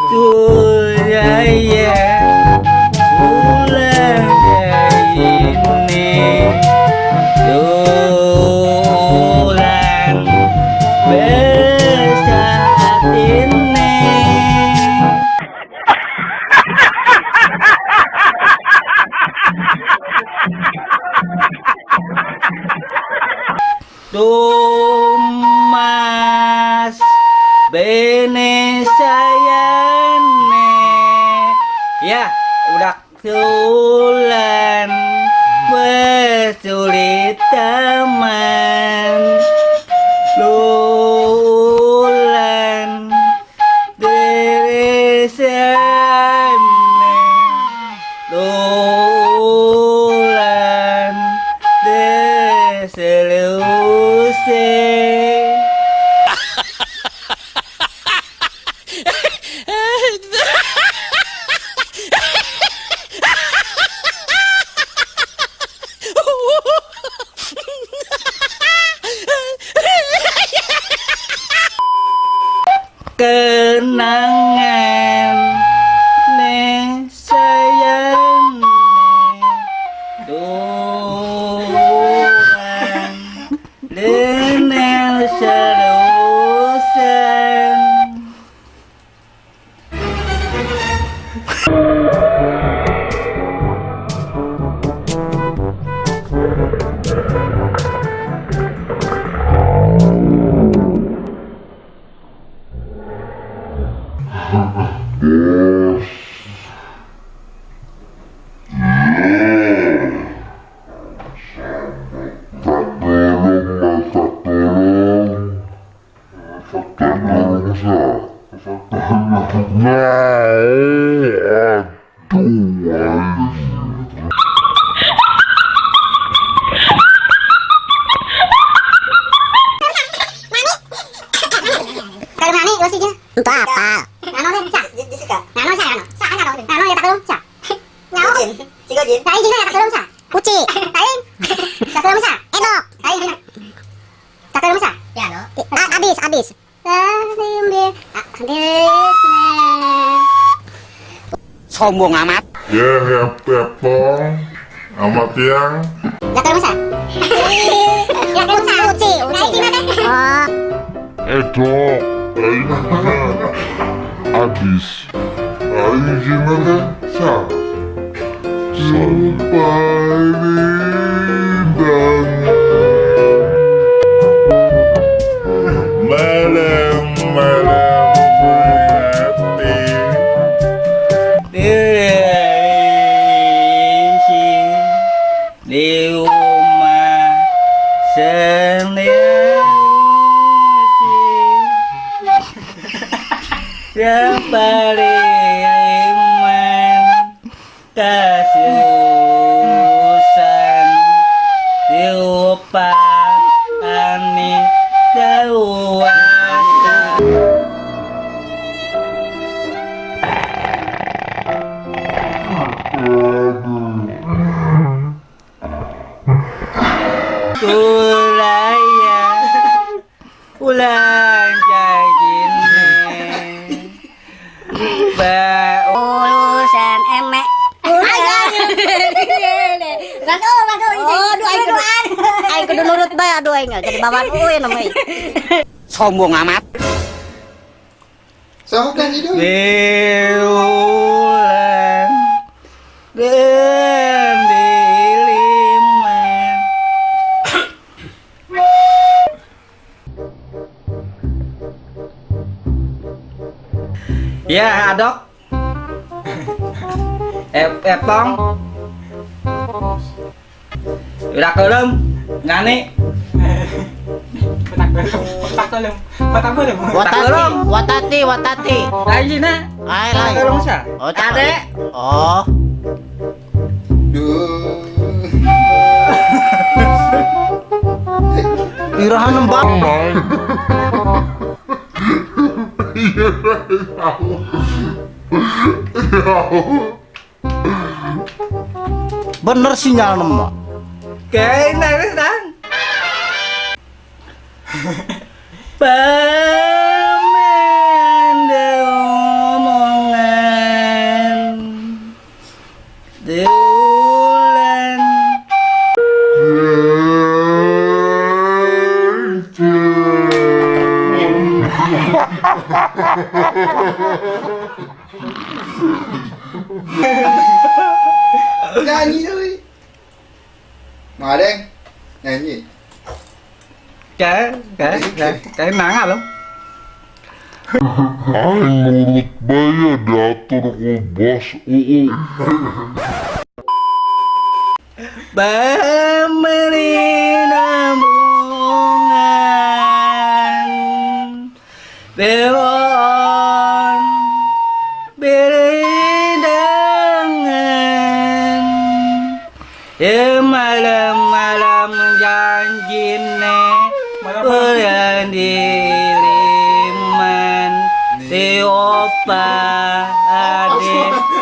Suraya bulan ini bulan besar ini. Tumas bene sayane ya udah tulan besulit taman lulan dari sana lulan dari selusé. Kenangan ne sayang Tuhan denel selusan. Untuk apa? Nano deh, sa. Jessica. Nano sa, nano. Sa, nano. Nano ya tak belum sa. Nano. Tiga jin. Saya jin ya tak belum sa. Kuci. Kain. Tak belum sa. Edok. Kain enak. Tak belum sa. Ya no. Abis, abis. Salim deh. Habis. Sombong amat. Ya, pepong amat yang Tak belum sa. Ya belum sa. Kuci, Kain kuci. jin ada. Oh, edok lainnya habis lainnya sa sampai malam-malam hati Di rumah sendiri separiman kasiusan diupani dawasa kulaya ulang jagine Urusan emek. Bantu. Oh, doain. aing kudu nurut bae aduh aing jadi bawaan euy namanya. sombong amat. Saukan itu. Diulang dan diliman. Ya, adok. Epong. Udah kelem, ngani. Watati. Lagi na. Ai Udah lai. kelem sa. Oh, Ade. Oh. Irahan nembak. Bener sinyal nama. Kayak ini kan. Pamen de omong Nyanyi thôi. Mà đen. Nyanyi. Kayak nanga lo. Ay nurut bayi diatur ku bos uu. Pemerintah bungan Bewon beridangan malam-malam janjine bulan diriman di opa ade